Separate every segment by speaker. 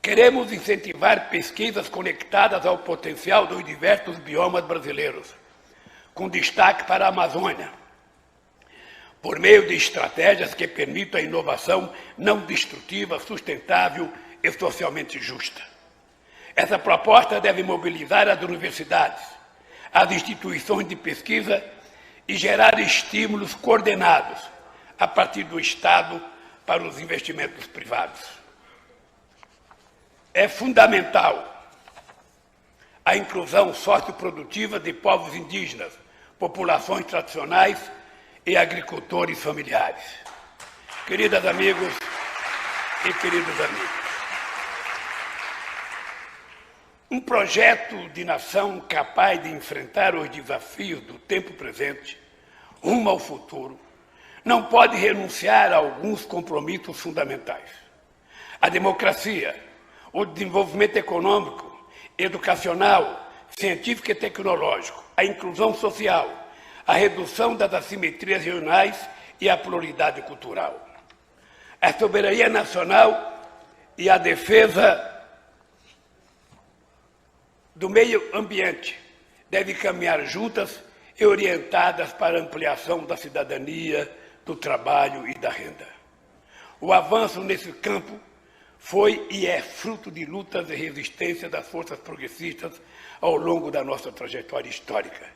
Speaker 1: Queremos incentivar pesquisas conectadas ao potencial dos diversos biomas brasileiros, com destaque para a Amazônia, por meio de estratégias que permitam a inovação não destrutiva, sustentável e socialmente justa. Essa proposta deve mobilizar as universidades, as instituições de pesquisa e gerar estímulos coordenados a partir do Estado para os investimentos privados. É fundamental a inclusão socioprodutiva de povos indígenas, populações tradicionais e agricultores familiares. Queridas amigos e queridos amigos, um projeto de nação capaz de enfrentar os desafios do tempo presente, rumo ao futuro, não pode renunciar a alguns compromissos fundamentais. A democracia, o desenvolvimento econômico, educacional, científico e tecnológico, a inclusão social, a redução das assimetrias regionais e a pluralidade cultural. A soberania nacional e a defesa do meio ambiente devem caminhar juntas e orientadas para a ampliação da cidadania, do trabalho e da renda. O avanço nesse campo foi e é fruto de lutas e resistência das forças progressistas ao longo da nossa trajetória histórica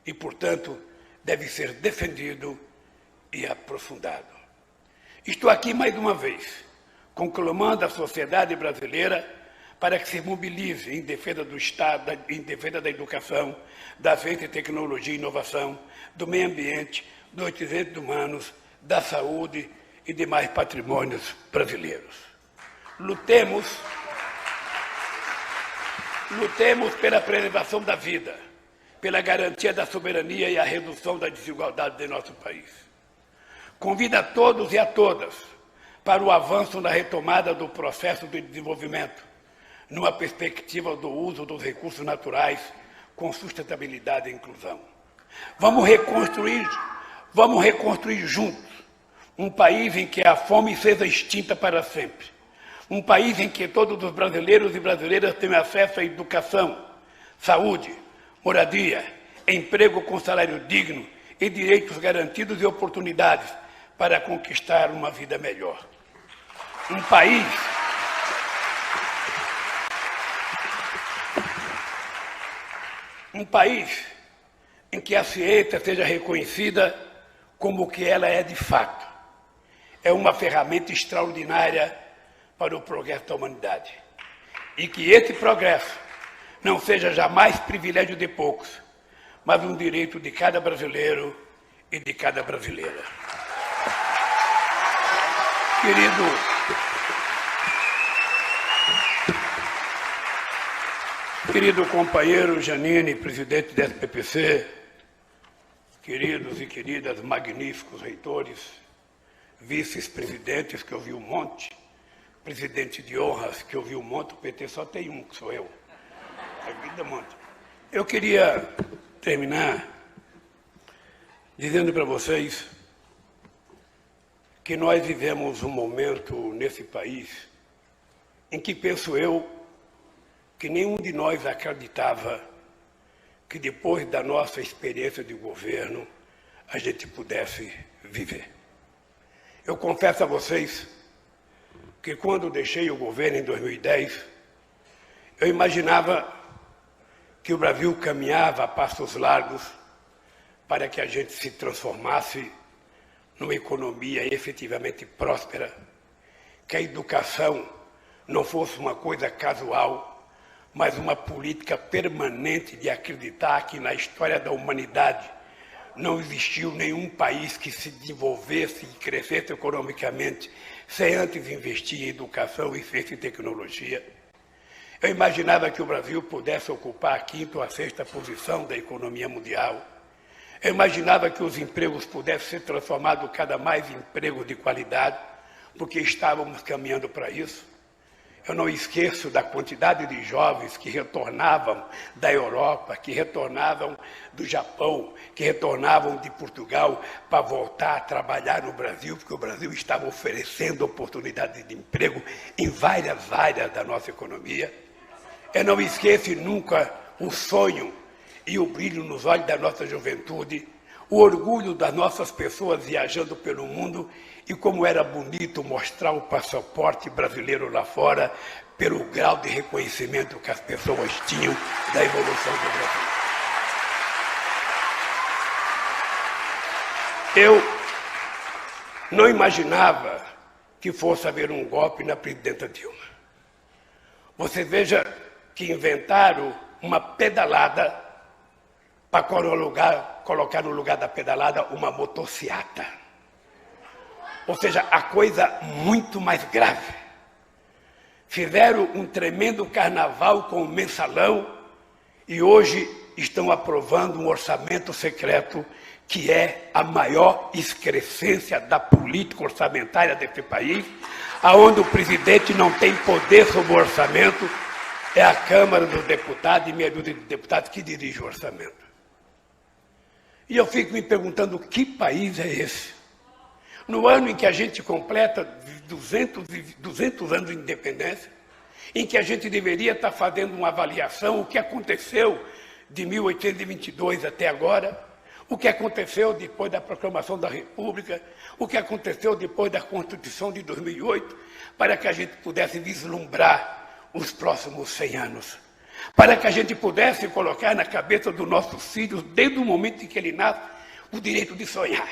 Speaker 1: e, portanto, deve ser defendido e aprofundado. Estou aqui mais uma vez, conclamando a sociedade brasileira para que se mobilize em defesa do Estado, em defesa da educação, da ciência, tecnologia e inovação, do meio ambiente, dos direitos humanos, da saúde e demais patrimônios brasileiros. Lutemos pela preservação da vida, pela garantia da soberania e a redução da desigualdade de nosso país. Convido a todos e a todas para o avanço na retomada do processo de desenvolvimento, numa perspectiva do uso dos recursos naturais com sustentabilidade e inclusão. Vamos reconstruir juntos um país em que a fome seja extinta para sempre. Um país em que todos os brasileiros e brasileiras tenham acesso à educação, saúde, moradia, emprego com salário digno e direitos garantidos e oportunidades para conquistar uma vida melhor. Um país em que a ciência seja reconhecida como o que ela é de fato. É uma ferramenta extraordinária para o progresso da humanidade. E que esse progresso não seja jamais privilégio de poucos, mas um direito de cada brasileiro e de cada brasileira. Querido companheiro Janine, presidente da SPPC, queridos e queridas magníficos reitores, vices-presidentes, que eu vi um monte, presidente de honras, que eu vi um monte, o PT só tem um, que sou eu. A vida é um monte. Eu queria terminar dizendo para vocês que nós vivemos um momento nesse país em que, penso eu, que nenhum de nós acreditava que depois da nossa experiência de governo a gente pudesse viver. Eu confesso a vocês que quando deixei o governo em 2010, eu imaginava que o Brasil caminhava a passos largos para que a gente se transformasse numa economia efetivamente próspera, que a educação não fosse uma coisa casual, mas uma política permanente de acreditar que na história da humanidade não existiu nenhum país que se desenvolvesse e crescesse economicamente sem antes investir em educação e ciência e tecnologia. Eu imaginava que o Brasil pudesse ocupar a quinta ou a sexta posição da economia mundial. Eu imaginava que os empregos pudessem ser transformados cada mais em empregos de qualidade, porque estávamos caminhando para isso. eu não esqueço da quantidade de jovens que retornavam da Europa, que retornavam do Japão, que retornavam de Portugal para voltar a trabalhar no Brasil, porque o Brasil estava oferecendo oportunidades de emprego em várias áreas da nossa economia. Eu não esqueço nunca o sonho e o brilho nos olhos da nossa juventude, o orgulho das nossas pessoas viajando pelo mundo e como era bonito mostrar o passaporte brasileiro lá fora pelo grau de reconhecimento que as pessoas tinham da evolução do Brasil. Eu não imaginava que fosse haver um golpe na presidenta Dilma. Você veja que inventaram uma pedalada para colocar no lugar da pedalada uma motociata. Ou seja, a coisa muito mais grave. Fizeram um tremendo carnaval com o mensalão e hoje estão aprovando um orçamento secreto que é a maior excrescência da política orçamentária desse país, aonde o presidente não tem poder sobre o orçamento, é a Câmara dos Deputados e meia dúzia de deputados que dirige o orçamento. E eu fico me perguntando, que país é esse? No ano em que a gente completa 200 anos de independência, em que a gente deveria estar fazendo uma avaliação, o que aconteceu de 1822 até agora, o que aconteceu depois da proclamação da República, o que aconteceu depois da Constituição de 2008, para que a gente pudesse vislumbrar os próximos 100 anos. Para que a gente pudesse colocar na cabeça dos nossos filhos, desde o momento em que ele nasce, o direito de sonhar.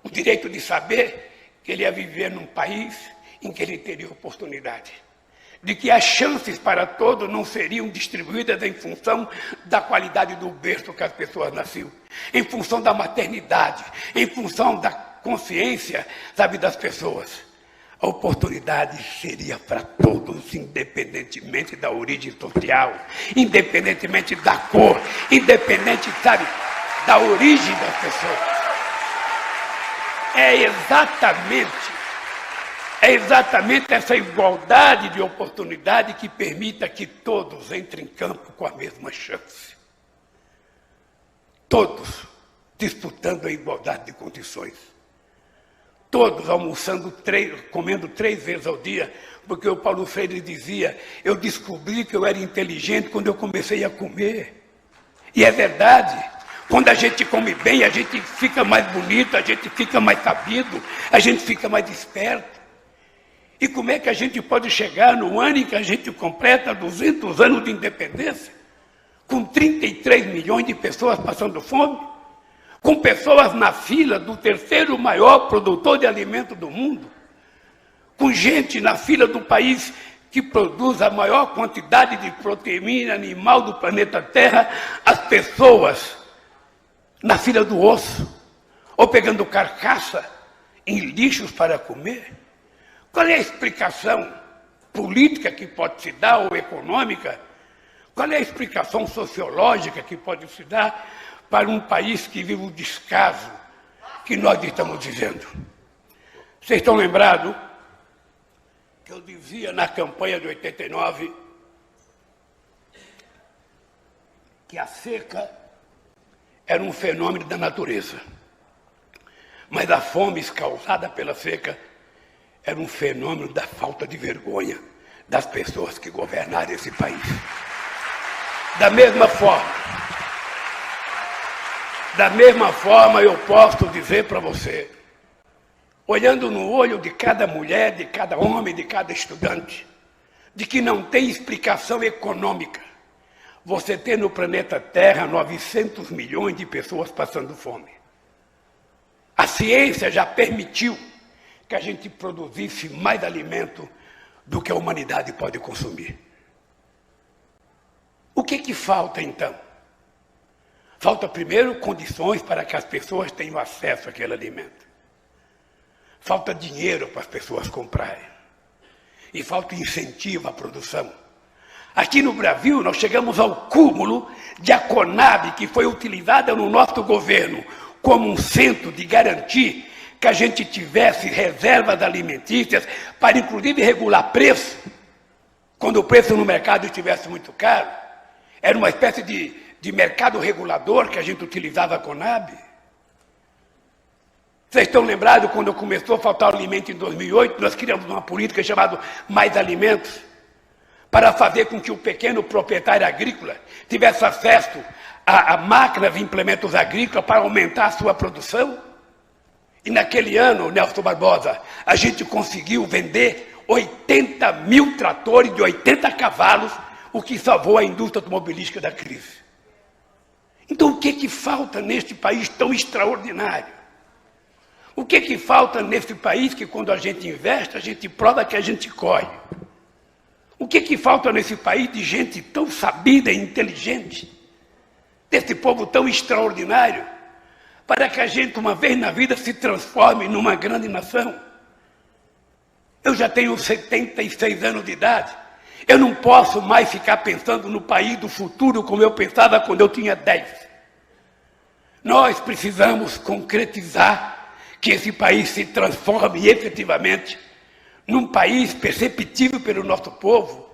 Speaker 1: O direito de saber que ele ia viver num país em que ele teria oportunidade. De que as chances para todos não seriam distribuídas em função da qualidade do berço que as pessoas nasciam, em função da maternidade, em função da consciência, sabe, das pessoas. A oportunidade seria para todos, independentemente da origem social, independentemente da cor, independente, sabe, da origem das pessoas. É exatamente essa igualdade de oportunidade que permita que todos entrem em campo com a mesma chance. Todos disputando a igualdade de condições. Todos almoçando, comendo 3 vezes ao dia, porque o Paulo Freire dizia, eu descobri que eu era inteligente quando eu comecei a comer. E é verdade. Quando a gente come bem, a gente fica mais bonito, a gente fica mais sabido, a gente fica mais esperto. E como é que a gente pode chegar no ano em que a gente completa 200 anos de independência, com 33 milhões de pessoas passando fome, com pessoas na fila do 3º maior produtor de alimento do mundo, com gente na fila do país que produz a maior quantidade de proteína animal do planeta Terra, as pessoas na fila do osso, ou pegando carcaça em lixos para comer? Qual é a explicação política que pode se dar, ou econômica? Qual é a explicação sociológica que pode se dar para um país que vive o descaso que nós estamos vivendo? Vocês estão lembrados que eu dizia na campanha de 89 que a seca era um fenômeno da natureza, mas a fome causada pela seca era um fenômeno da falta de vergonha das pessoas que governaram esse país. Da mesma forma eu posso dizer para você, olhando no olho de cada mulher, de cada homem, de cada estudante, de que não tem explicação econômica você ter no planeta Terra 900 milhões de pessoas passando fome. A ciência já permitiu que a gente produzisse mais alimento do que a humanidade pode consumir. O que falta, então? Falta, primeiro, condições para que as pessoas tenham acesso àquele alimento. Falta dinheiro para as pessoas comprarem. E falta incentivo à produção. Aqui no Brasil, nós chegamos ao cúmulo de a Conab, que foi utilizada no nosso governo como um centro de garantir que a gente tivesse reservas alimentícias para, inclusive, regular preço, quando o preço no mercado estivesse muito caro. Era uma espécie de mercado regulador que a gente utilizava a Conab. Vocês estão lembrados quando começou a faltar alimento em 2008, nós criamos uma política chamada Mais Alimentos, para fazer com que o pequeno proprietário agrícola tivesse acesso a máquinas e implementos agrícolas para aumentar a sua produção. E naquele ano, Nelson Barbosa, a gente conseguiu vender 80 mil tratores de 80 cavalos, o que salvou a indústria automobilística da crise. Então, o que falta neste país tão extraordinário? O que falta nesse país que, quando a gente investe, a gente prova que a gente corre? O que falta nesse país de gente tão sabida e inteligente, desse povo tão extraordinário, para que a gente, uma vez na vida, se transforme numa grande nação? Eu já tenho 76 anos de idade. Eu não posso mais ficar pensando no país do futuro como eu pensava quando eu tinha 10. Nós precisamos concretizar que esse país se transforme efetivamente num país perceptível pelo nosso povo,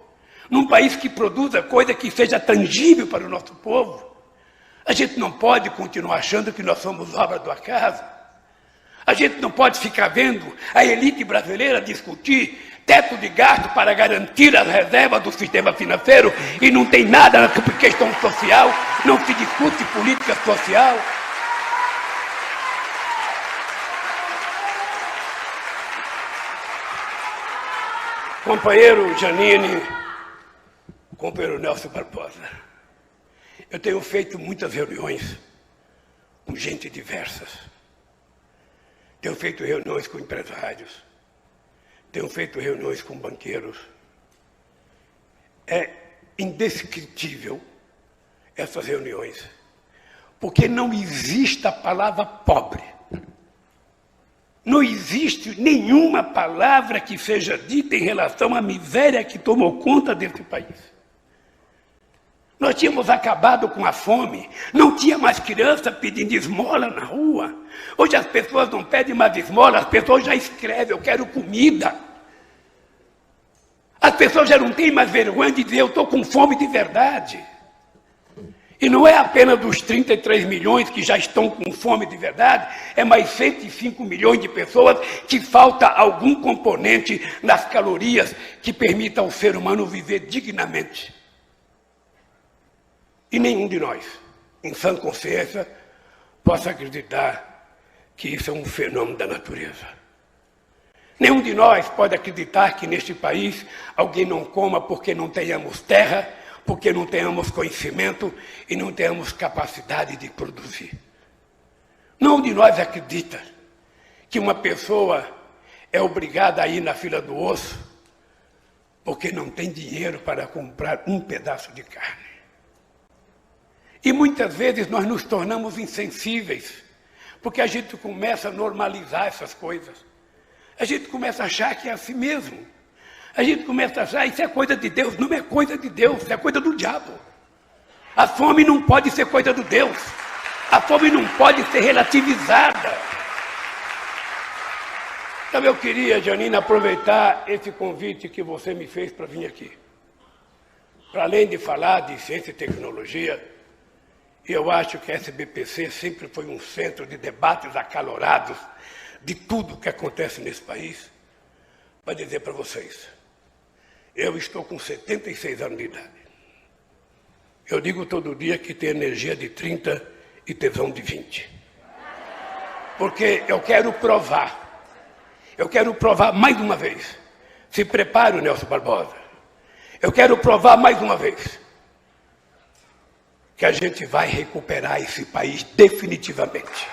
Speaker 1: num país que produza coisa que seja tangível para o nosso povo. A gente não pode continuar achando que nós somos obra do acaso. A gente não pode ficar vendo a elite brasileira discutir teto de gasto para garantir as reservas do sistema financeiro e não tem nada na questão social, não se discute política social. Companheiro Janine, companheiro Nelson Barbosa, eu tenho feito muitas reuniões com gente diversas. Tenho feito reuniões com empresários, tenho feito reuniões com banqueiros. É indescritível essas reuniões, porque não existe a palavra pobre. Não existe nenhuma palavra que seja dita em relação à miséria que tomou conta desse país. Nós tínhamos acabado com a fome, não tinha mais criança pedindo esmola na rua. Hoje as pessoas não pedem mais esmola, as pessoas já escrevem, eu quero comida. As pessoas já não têm mais vergonha de dizer, eu estou com fome de verdade. E não é apenas dos 33 milhões que já estão com fome de verdade, é mais 105 milhões de pessoas que falta algum componente nas calorias que permita ao ser humano viver dignamente. E nenhum de nós, em sã consciência, possa acreditar que isso é um fenômeno da natureza. Nenhum de nós pode acreditar que neste país alguém não coma porque não tenhamos terra, porque não tenhamos conhecimento e não tenhamos capacidade de produzir. Nenhum de nós acredita que uma pessoa é obrigada a ir na fila do osso porque não tem dinheiro para comprar um pedaço de carne. E muitas vezes nós nos tornamos insensíveis, porque a gente começa a normalizar essas coisas. A gente começa a achar que é assim mesmo. A gente começa a achar, isso é coisa de Deus. Não é coisa de Deus, é coisa do diabo. A fome não pode ser coisa de Deus. A fome não pode ser relativizada. Então eu queria, Janine, aproveitar esse convite que você me fez para vir aqui. Para além de falar de ciência e tecnologia, eu acho que a SBPC sempre foi um centro de debates acalorados de tudo que acontece nesse país. Para dizer para vocês, eu estou com 76 anos de idade. Eu digo todo dia que tenho energia de 30 e tesão de 20. Porque eu quero provar mais uma vez. Se prepare, Nelson Barbosa. Eu quero provar mais uma vez que a gente vai recuperar esse país definitivamente.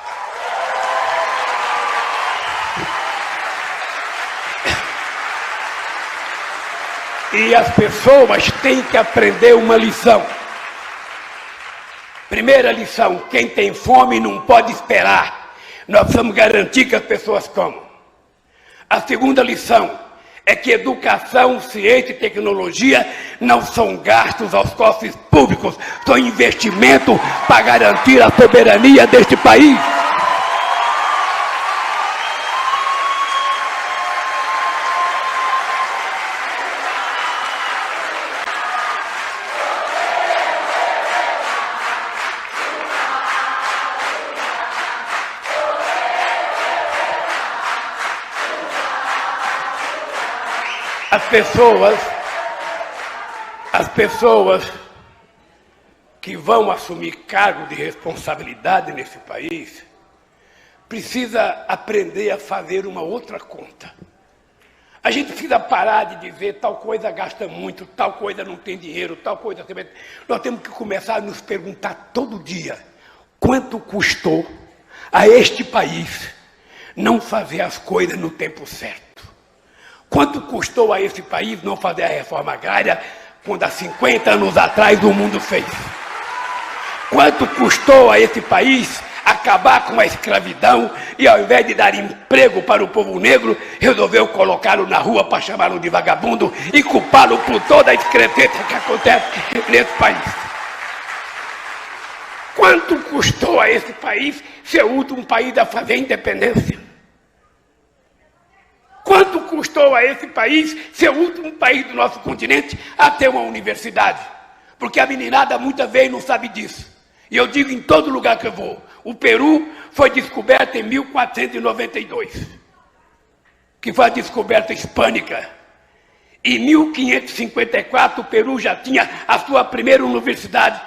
Speaker 1: E as pessoas têm que aprender uma lição. Primeira lição, quem tem fome não pode esperar. Nós precisamos garantir que as pessoas comam. A segunda lição é que educação, ciência e tecnologia não são gastos aos cofres públicos, são investimento para garantir a soberania deste país. As pessoas que vão assumir cargo de responsabilidade nesse país precisa aprender a fazer uma outra conta. A gente precisa parar de dizer tal coisa gasta muito, tal coisa não tem dinheiro, tal coisa... Nós temos que começar a nos perguntar todo dia quanto custou a este país não fazer as coisas no tempo certo. Quanto custou a esse país não fazer a reforma agrária quando há 50 anos atrás o mundo fez? Quanto custou a esse país acabar com a escravidão e, ao invés de dar emprego para o povo negro, resolveu colocá-lo na rua para chamá-lo de vagabundo e culpá-lo por toda a excrescência que acontece nesse país? Quanto custou a esse país ser o último país a fazer a independência? Quanto custou a esse país ser o último país do nosso continente a ter uma universidade? Porque a meninada muitas vezes não sabe disso. E eu digo em todo lugar que eu vou, o Peru foi descoberto em 1492, que foi a descoberta hispânica. Em 1554, o Peru já tinha a sua primeira universidade.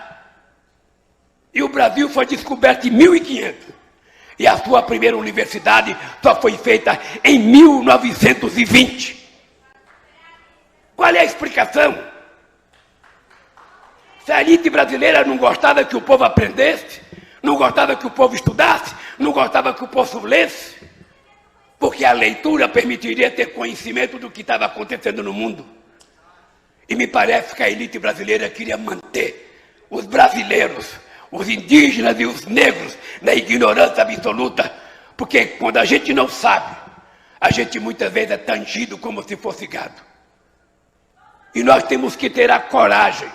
Speaker 1: E o Brasil foi descoberto em 1500. E a sua primeira universidade só foi feita em 1920. Qual é a explicação? Se a elite brasileira não gostava que o povo aprendesse, não gostava que o povo estudasse, não gostava que o povo lesse, porque a leitura permitiria ter conhecimento do que estava acontecendo no mundo. E me parece que a elite brasileira queria manter os brasileiros, os indígenas e os negros na ignorância absoluta, porque quando a gente não sabe, a gente muitas vezes é tangido como se fosse gado. E nós temos que ter a coragem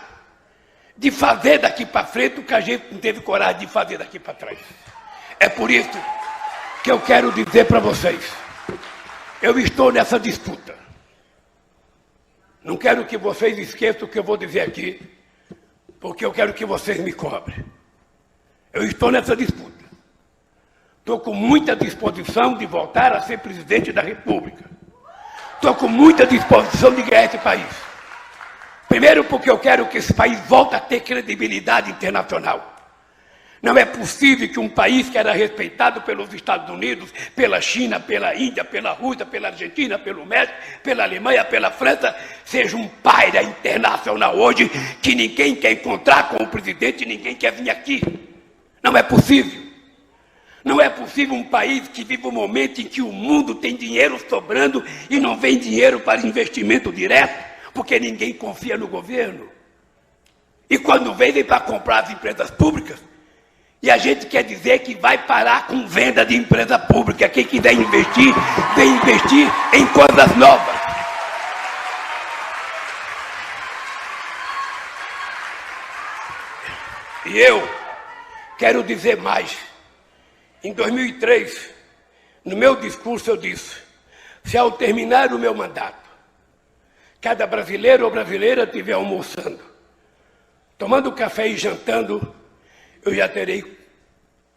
Speaker 1: de fazer daqui para frente o que a gente não teve coragem de fazer daqui para trás. É por isso que eu quero dizer para vocês, eu estou nessa disputa. Não quero que vocês esqueçam o que eu vou dizer aqui, porque eu quero que vocês me cobrem. Eu estou nessa disputa. Estou com muita disposição de voltar a ser presidente da República. Estou com muita disposição de ganhar esse país. Primeiro porque eu quero que esse país volte a ter credibilidade internacional. Não é possível que um país que era respeitado pelos Estados Unidos, pela China, pela Índia, pela Rússia, pela Argentina, pelo México, pela Alemanha, pela França, seja um pária internacional hoje, que ninguém quer encontrar com o presidente, ninguém quer vir aqui. Não é possível. Não é possível um país que vive um momento em que o mundo tem dinheiro sobrando e não vem dinheiro para investimento direto, porque ninguém confia no governo. E quando vem para comprar as empresas públicas, e a gente quer dizer que vai parar com venda de empresa pública. Quem quiser investir, vem investir em coisas novas. E eu quero dizer mais. Em 2003, no meu discurso eu disse, se ao terminar o meu mandato, cada brasileiro ou brasileira estiver almoçando, tomando café e jantando, eu já terei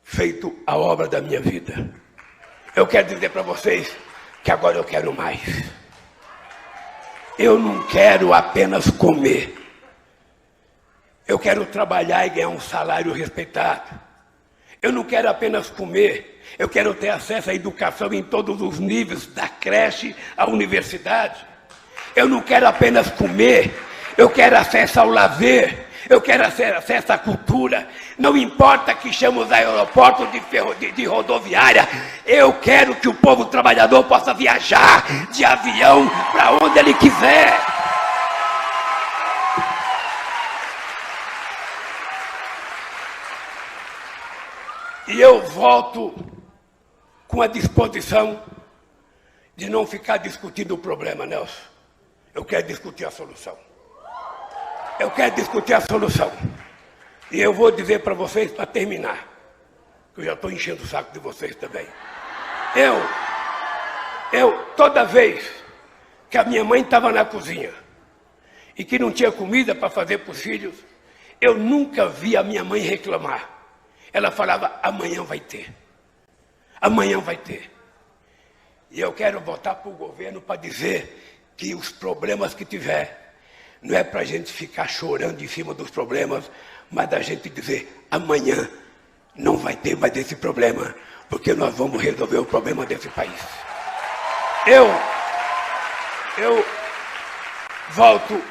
Speaker 1: feito a obra da minha vida. Eu quero dizer para vocês que agora eu quero mais. Eu não quero apenas comer. Eu quero trabalhar e ganhar um salário respeitado. Eu não quero apenas comer. Eu quero ter acesso à educação em todos os níveis, da creche à universidade. Eu não quero apenas comer. Eu quero acesso ao lazer. Eu quero acesso à cultura. Não importa que chamemos os aeroportos de rodoviária. Eu quero que o povo trabalhador possa viajar de avião para onde ele quiser. E eu volto com a disposição de não ficar discutindo o problema, Nelson. Eu quero discutir a solução. Eu quero discutir a solução. E eu vou dizer para vocês, para terminar, que eu já estou enchendo o saco de vocês também. Toda vez que a minha mãe estava na cozinha e que não tinha comida para fazer para os filhos, eu nunca vi a minha mãe reclamar. Ela falava, amanhã vai ter. Amanhã vai ter. E eu quero voltar para o governo para dizer que os problemas que tiver, não é para a gente ficar chorando em cima dos problemas, mas da gente dizer, amanhã não vai ter mais esse problema, porque nós vamos resolver o problema desse país. Eu volto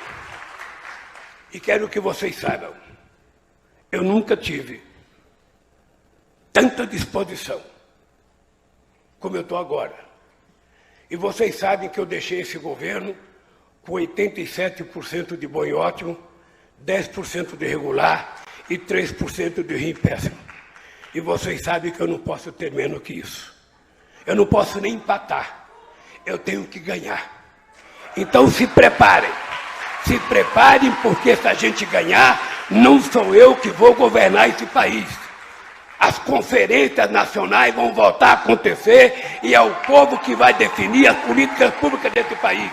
Speaker 1: e quero que vocês saibam, eu nunca tive tanta disposição como eu estou agora. E vocês sabem que eu deixei esse governo com 87% de bom e ótimo, 10% de regular e 3% de ruim e péssimo. E vocês sabem que eu não posso ter menos que isso. Eu não posso nem empatar. Eu tenho que ganhar. Então se preparem. Se preparem, porque se a gente ganhar, não sou eu que vou governar esse país. As conferências nacionais vão voltar a acontecer e é o povo que vai definir as políticas públicas desse país.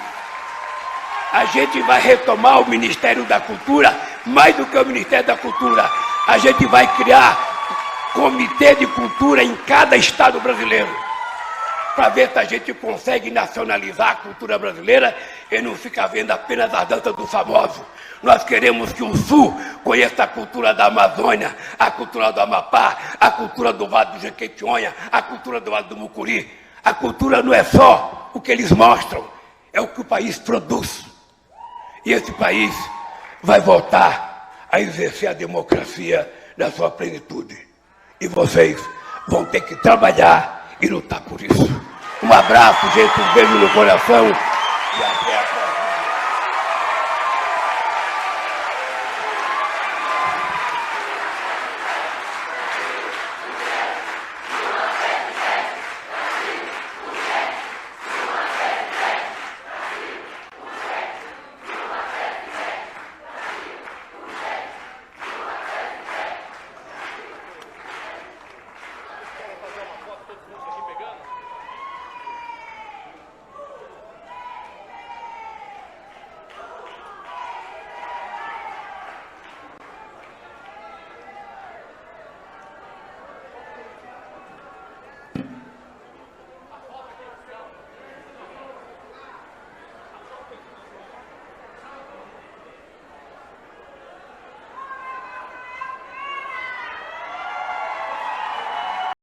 Speaker 1: A gente vai retomar o Ministério da Cultura, mais do que o Ministério da Cultura. A gente vai criar comitê de cultura em cada estado brasileiro, para ver se a gente consegue nacionalizar a cultura brasileira e não ficar vendo apenas a dança dos famosos. Nós queremos que o Sul conheça a cultura da Amazônia, a cultura do Amapá, a cultura do Vale do Jequitinhonha, a cultura do Vale do Mucuri. A cultura não é só o que eles mostram, é o que o país produz. E esse país vai voltar a exercer a democracia na sua plenitude. E vocês vão ter que trabalhar e lutar por isso. Um abraço, gente, um beijo no coração e até